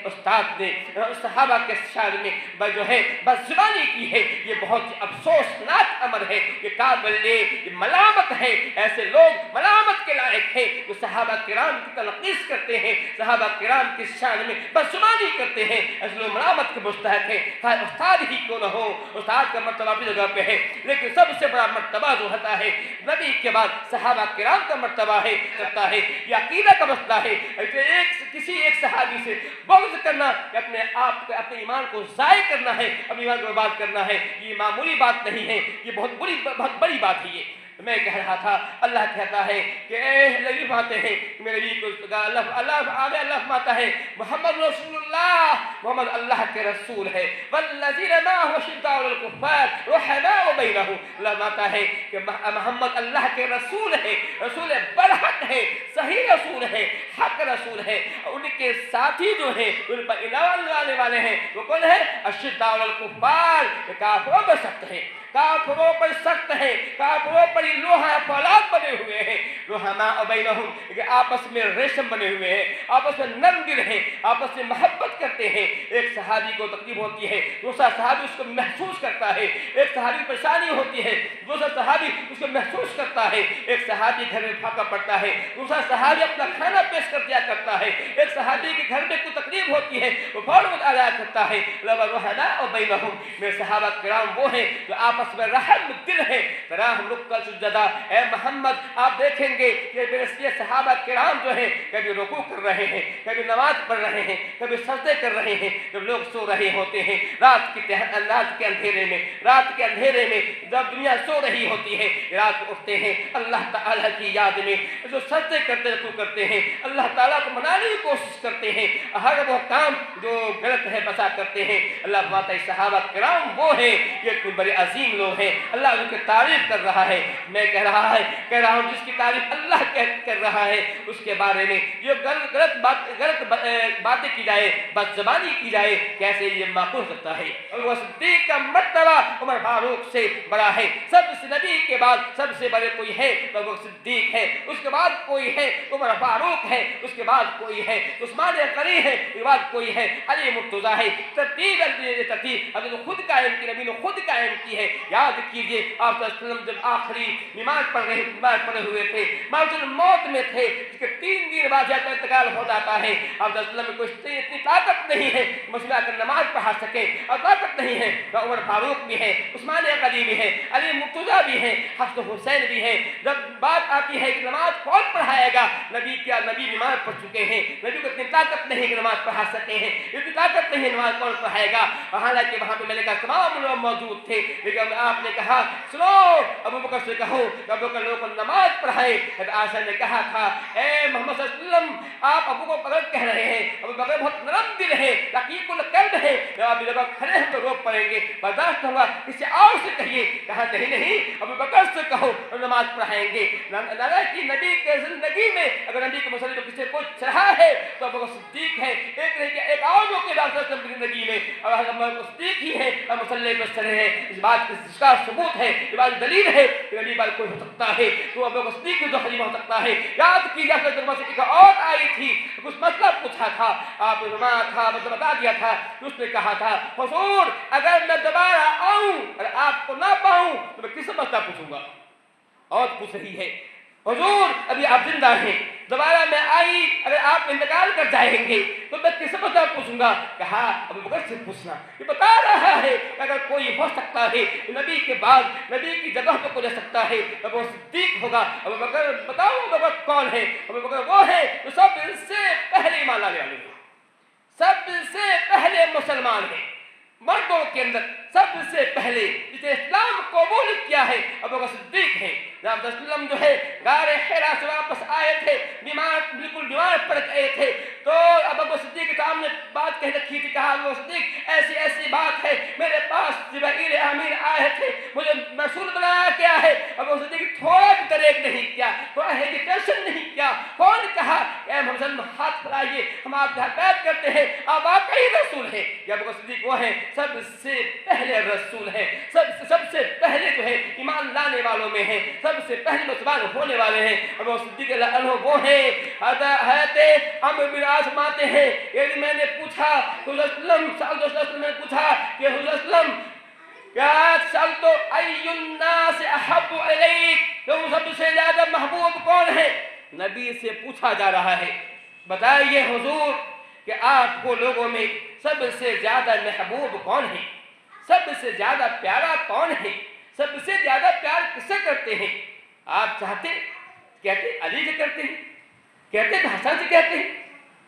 استاد نے صحابہ کے شان میں جو ہے بدزبانی کی ہے، یہ بہت افسوسناک امر ہے، یہ قابل ملامت ہے۔ ایسے لوگ ملامت کے لائق ہیں جو صحابہ کرام کی تنقیص کرتے ہیں، صحابہ کرام کی شان میں بدزبانی کرتے ہیں، ایسے لوگ ملامت کے مستحق ہیں، خواہ استاد ہی کیوں نہ ہو۔ استاد کا مرتبہ اپنی جگہ پہ ہے، لیکن سب سے بڑا مرتبہ جو ہوتا ہے نبی کے بعد صحابہ کرام کا مرتبہ ہے، کرتا ہے یہ عقیدہ کا مسئلہ ہے۔ کسی ایک صحابی سے بغض کرنا کہ اپنے آپ اپنے ایمان کو ضائع کرنا ہے، اپنے ایمان کو برباد کرنا ہے، یہ معمولی بات نہیں ہے، یہ بہت بڑی بات ہے۔ یہ میں کہہ رہا تھا اللہ کہتا ہے کہ اے نبی فرماتے ہیں میرے نبی کو اللہ فرماتا ہے محمد رسول اللہ، محمد اللہ کے رسول ہے، والذین معه شداء علی الکفار رحماء بینہم، اللہ فرماتا ہے کہ محمد اللہ کے رسول ہے، رسول برحق ہے، صحیح رسول ہے، حق رسول ہے، ان کے ساتھی جو ہیں ان پر انعام لانے والے ہیں وہ کون ہے؟ اشداء علی الکفار، کافروں پر سخت ہے، کافروں پر سخت ہے، کافروں پر لوہا فولاد بنے ہوئے ہیں، رحماء بینہم کہ آپس میں ریشم بنے ہوئے ہیں، آپس میں نرم دل ہیں، آپس میں محبت کرتے ہیں۔ ایک صحابی کو تکلیف ہوتی ہے، دوسرا صحابی اس کو محسوس کرتا ہے، ایک صحابی پریشانی ہوتی ہے، دوسرا صحابی اس کو محسوس کرتا ہے، ایک صحابی گھر میں پھاکا پڑتا ہے، دوسرا صحابی اپنا کھانا پیش کر دیا کرتا ہے، ایک صحابی کے گھر میں کوئی تکلیف ہوتی ہے وہ فوراً آیا کرتا ہے۔ رحماء بینہم، میرے صحابہ کرام وہ ہیں جو آپس میں رحم دل ہے۔ ذرا ہم لوگ کل سجدہ اے محمد آپ دیکھیں گے کہ میرے صحابہ کرام جو ہیں کبھی رکوع کر رہے ہیں، کبھی نماز پڑھ رہے ہیں، کبھی سجدے کر رہے ہیں، جب لوگ سو رہے ہوتے ہیں رات کے اندھیرے میں جب دنیا سو رہی ہوتی ہے رات کو اٹھتے ہیں اللہ تعالیٰ کی یاد میں جو سجدے کرتے رکوع کرتے ہیں، اللہ تعالیٰ کو منانے کی کوشش کرتے ہیں، ہر وہ کام جو غلط ہے بچا کرتے ہیں۔ اللہ فرماتا ہے صحابہ کرام وہ ہیں، یہ کوئی بڑے عظیم لوگ ہیں، اللہ ان کی تعریف کر رہا ہے۔ میں کہہ رہا ہوں جس کی تعریف اللہ کر رہا ہے اس کے بارے میں یہ غلط باتیں کی جائے، بد زبانی کی جائے، کیسے یہ معقول سکتا ہے؟ اور وہ صدیق کا مرتبہ عمر فاروق سے بڑا ہے، سب سے نبی کے بعد سب سے بڑے کوئی ہے تو وہ صدیق ہے، اس کے بعد کوئی ہے عمر فاروق ہے، اس کے بعد کوئی ہے عثمان غنی ہے، اس کے بعد کوئی ہے علی مرتضیٰ ہے۔ ترتیب اگر خود قائم کی، نبی نے خود قائم کی ہے۔ یاد کیجئے آپ صلی اللہ علیہ وسلم جب آخری نماز پڑھے ہوئے تھے، مرض الموت میں تھے، اس کے 3 دن بعد جب انتقال ہو جاتا ہے، آپ صلی اللہ علیہ وسلم کو اتنی طاقت نہیں ہے مسئلہ کر نماز پڑھا سکے، اور طاقت نہیں ہے تو عمر فاروق بھی ہے، عثمان غنی بھی ہے، علی مرتضیٰ بھی ہے، حسن حسین بھی ہے۔ جب بات آتی ہے کہ نماز کون پڑھائے گا، نبی نماز پڑھ چکے ہیں، نبی کو اتنی طاقت نہیں کہ نماز پڑھا سکتے ہیں، اتنی طاقت نہیں نماز کون پڑھائے گا۔ حالانکہ وہاں پہ میں نے کہا تمام لوگ موجود تھے، لیکن آپ نے کہا سنو ابو بکر سے کہو ابو بکر لوگوں کو نماز پڑھائے۔ عائشہ نے کہا تھا اے محمد صلی اللہ علیہ وسلم آپ ابو کو غلط کہہ رہے ہیں، ابو بکر بہت نرم دل ہے، رقیق القلب ہے، جب آپ جگہ کھڑے ہیں تو روک پڑیں گے، برداشت ہوگا، کسی اور سے کہیے۔ کہا نہیں ابو بکر سے کہو اور نماز پڑھائیں گے۔ کہ نبی کے زندگی میں اگر نبی کے مسئلے کو کسی کو چڑھا ہے تو ابو بکر صدیق ہے، ایک نہیں کہ ایک اور جو کہ رسول کی زندگی میں اور ابو بکر صدیق ہی ہے اور مسئلے پر چڑھے ہیں۔ اس بات کا ثبوت ہے، یہ بات دلیل ہے کہ نبی بات کوئی ہو سکتا ہے تو ابو بکر صدیق جو خلیفہ ہو سکتا ہے۔ یاد کیجیے کہ جب مسیح کا اور آئی تھی کچھ مسئلہ پوچھا تھا، آپ نے فرمایا تھا مطلب بتا دیا تھا، اس نے کہا تھا حضور اگر میں دوبارہ آؤں اور آپ کو نہ پاؤں تو میں کس سے مسئلہ پوچھوں گا؟ اور پوچھ رہی ہے حضور ابھی آپ زندہ ہیں، دوبارہ میں آئی اگر آپ انتقال کر جائیں گے تو میں کس سے مسئلہ پوچھوں گا؟ کہا ابو بکر سے پوچھنا۔ یہ بتا رہا ہے کہ اگر کوئی ہو سکتا ہے نبی کے بعد نبی کی جگہ پہ کوئی رہ سکتا ہے ابو صدیق ہوگا۔ ابو بکر بتاؤ ابو بکر کون ہے؟ ابو بکر وہ ہے جو سب سے پہلے ایمان لانے والے ہیں، سب سے پہلے مسلمان ہیں، مردوں کے اندر سب سے پہلے جس نے اسلام قبول کیا ہے ابو بکر صدیق ہے۔ جب وسلم جو ہے غار حرا سے واپس آئے تھے، بالکل بیمار پڑ گئے تھے، تو ابو بکر صدیق کے سامنے بات کہہ رکھی تھی، کہا ابو بکر صدیق ایسی بات ہے، میرے پاس جبرائیل امین آئے تھے، مجھے رسول بنایا کیا ہے۔ ابو بکر صدیق تھوڑا بھی تریک نہیں کیا، تھوڑا ہیجیٹیشن نہیں کیا، کون کہا اے محمد ہاتھ پھیلائیے، ہم آپ کے ہاتھ بیعت کرتے ہیں، آپ واقعی رسول ہیں۔ یہ ابو بکر صدیق وہ ہیں سب سے پہلے رسول ہیں، سب سے پہلے جو ہے ایمان لانے والوں میں ہیں، سب سے پہلے مسلمان ہونے والے ہیں۔ ابو بکر صدیق رضی اللہ عنہ وہ ہیں، حضرت عمرو بن العاص فرماتے ہیں کہ میں نے پوچھا حضور صلی اللہ علیہ وسلم نے پوچھا کہ حضور صلی اللہ علیہ وسلم کیا سألتو ای الناس احب الیک، تو سب سے زیادہ محبوب کون ہے؟ نبی سے پوچھا جا رہا ہے، بتائیے حضور کہ آپ کو لوگوں میں سب سے زیادہ محبوب کون ہے، سب سے زیادہ پیارا کون ہے، سب سے زیادہ پیار کس سے کرتے ہیں؟ آپ چاہتے کہتے علی سے کرتے ہیں، کہتے حسن سے کہتے ہیں،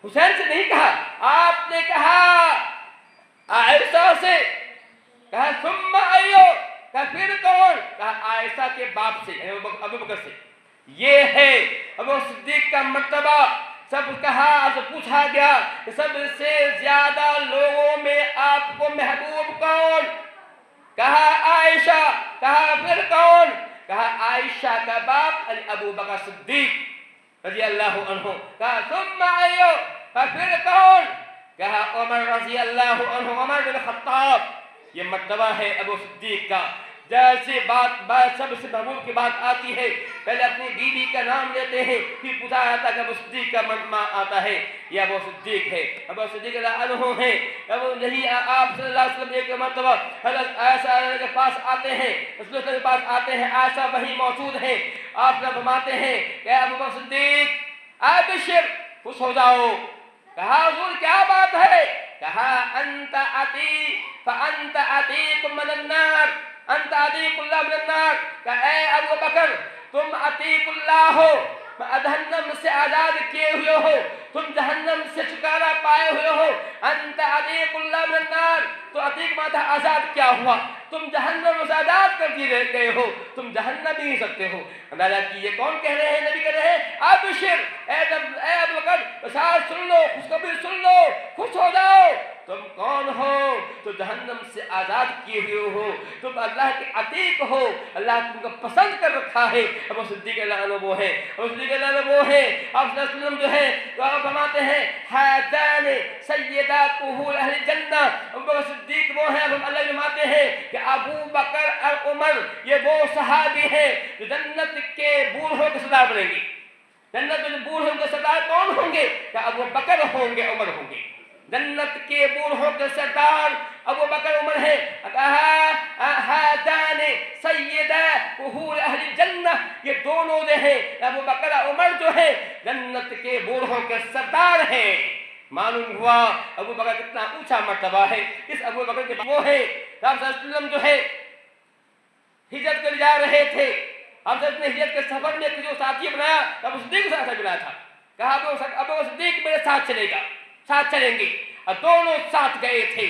حسین سے نہیں کہا، آپ نے کہا عائشہ سے، کہا ثم ایو، کہا پھر کون؟ کہا عائشہ کے باپ سے، ابو بکر سے۔ یہ ہے ابو صدیق کا مرتبہ۔ سب کہا، سب پوچھا گیا کہ سب سے زیادہ لوگوں میں آپ کو محبوب کون؟ کہا عائشہ، کہا پھر کون؟ کہا عائشہ کا باپ ابو بکر صدیق رضی اللہ عنہ۔ کہا ثم ایو، کہا پھر کون؟ کہا عمر رضی اللہ عنہ، عمر بن خطاب۔ یہ مرتبہ ہے ابو صدیق کا۔ جیسے بات سب سے محبوب کی بات آتی ہے، پہلے اپنی بیوی کا نام لیتے ہیں، پھر پوچھا جاتا ہے کہ ابو صدیق کا ماں آتا ہے، یہ ابو صدیق ہے، ابو صدیق رضی اللہ عنہ ہیں۔ یہی آپ صلی اللہ علیہ وسلم ایک مرتبہ حضرت عائشہ کے پاس آتے ہیں، رسول اللہ کے پاس آتے ہیں، عائشہ وہیں موجود ہیں، آپ نے فرماتے ہیں کہ ابو بکر صدیق ابشر، خوش ہو جاؤ۔ کہا حضور کیا بات ہے؟ کہا انت عتیق فانت عتیق من النار، انت عتیق اللہ من النار، کہ اے ابو بکر تم عتیق اللہ ہو، جہنم سے آزاد کیے ہوئے ہو، تم جہنم سے چھٹکارا پائے ہوئے ہو، انت عتیق اللہ من النار، تو عتیق ماتا آزاد کیا ہوا؟ تم جہنم سے آزاد کر دیے گئے ہو، تم جہنم ہی سکتے ہو۔ اندازہ کی یہ کون کہہ رہے ہیں؟ نبی کہہ رہے ہیں ابشر، اے ابو بکر بشارت سن لو، خوشخبری سن لو، خوش ہو جاؤ، تم کون ہو؟ تو جہنم سے آزاد کیے ہوئے ہو، تم اللہ کے عتیق ہو، اللہ تم کو پسند کر رکھا ہے۔ ابو صدیق اللہ عنہ وہ ہے، ابو صدیق اللہ عنہ وہ ہے۔ آپ صلی اللہ علیہ وسلم جو ہے تو آپ فرماتے ہیں ہذان سیدا طہور اہل الجنہ، ابو بکر صدیق وہ ہیں، اللہ فرماتے ہیں کہ ابو بکر اور عمر یہ وہ صحابی ہیں جو جنت کے بوڑھوں کے سردار بنیں گے۔ جنت میں بوڑھوں کے سردار کون ہوں گے؟ کہ ابو بکر ہوں گے، عمر ہوں گے۔ جنت کے بوڑھوں کے سردار ابو بکر عمر ہے۔ کہا ہذان سیدا طہور اہل الجنہ، یہ دونوں جو ہیں ابو بکر عمر جو ہے جنت کے بوڑھوں کے سردار ہیں۔ معلوم ہوا ابو بکر کتنا اونچا مرتبہ ہے۔ اس ابو بکر کے وہ ہے آپ صلی اللہ علیہ وسلم جو ہے ہجرت کر جا رہے تھے، آپ نے ہجرت کے سفر میں جو ساتھی بنایا ابو صدیق کو ساتھ بنایا تھا، کہا ابو صدیق میرے ساتھ چلے گا، ساتھ چلیں گے، اور دونوں ساتھ گئے تھے،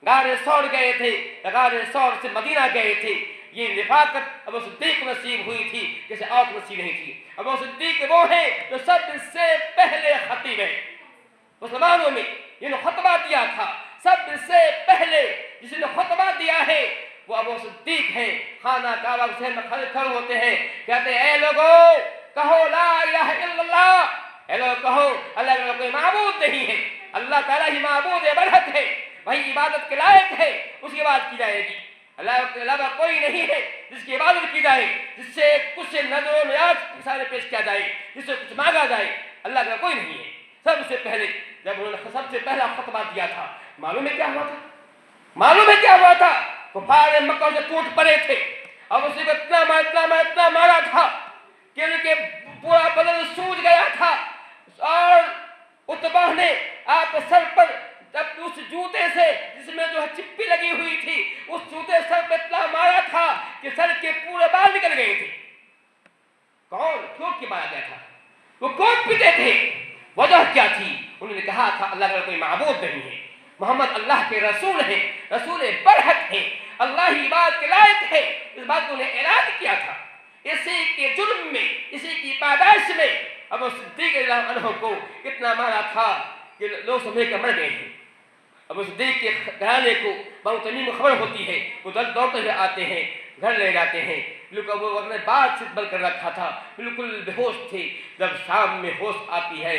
غار ثور گئے تھے، غار ثور سے مدینہ گئے تھے۔ یہ رفاقت ابو صدیق نصیب ہوئی تھی جیسے اور نصیب نہیں تھی۔ ابو صدیق وہ ہیں جو سب سے پہلے خطیب ہیں مسلمانوں میں، جنہوں نے خطبہ دیا تھا، سب سے پہلے جس نے خطبہ دیا ہے وہ ابو صدیق ہیں۔ خانہ کعبہ حسین میں کھڑے ہوتے ہیں، کہتے ہیں اے لوگوں کہو لا الہ الا اللہ، اے لوگ کہو اللہ کا کوئی معبود نہیں ہے، اللہ تعالیٰ ہی معبود برحق ہے، وہی عبادت کے لائق ہے، اس کی عبادت کی جائے گی۔ اللہ کے علاوہ کوئی نہیں ہے جس کی عبادت کی جائے، جس سے کچھ نظر و نیاز سارے پیش کیا جائے، جس سے کچھ مانگا جائے، اللہ کا کوئی نہیں ہے۔ سب سے پہلے جب انہوں نے سب سے پہلا خطبہ دیا تھا، معلوم ہے کیا ہوا تھا؟ معلوم ہے کیا ہوا تھا؟ کفار مکہ سے ٹوٹ پڑے تھے، اب اسی کو اتنا مارا تھا کہ ان کے پورا بدن سوج گیا تھا، اور عتبہ نے آپ سر پر جب اس جوتے سے جس میں جو چپی لگی ہوئی تھی اس جوتے سر پہ اتنا مارا تھا کہ سر کے پورے بال نکل گئے تھے۔ کون کیوں کی مارا گیا تھا؟ وہ کون پیٹے تھے؟ وجہ کیا تھی؟ انہوں نے کہا تھا اللہ کا کوئی معبود نہیں ہے، محمد اللہ کے رسول ہیں، رسول برحق ہیں، اللہ ہی عبادت کے لائق ہے۔ اس بات کو انہیں اعلان کیا تھا۔ اسی کے جرم میں، اسی کی پاداش میں ابو صدیق رضی اللہ عنہ کو اتنا مارا تھا کہ لوگ سمجھے کہ مر گئے ہیں۔ ابو صدیق کے گھرانے کو بنو تمیم کو خبر ہوتی ہے، وہ دوڑتے ہوئے آتے ہیں، گھر لے جاتے ہیں۔ بالکل ابو بکر نے بات سے بل کر رکھا تھا، بالکل بے ہوش تھے۔ جب شام میں ہوش آتی ہے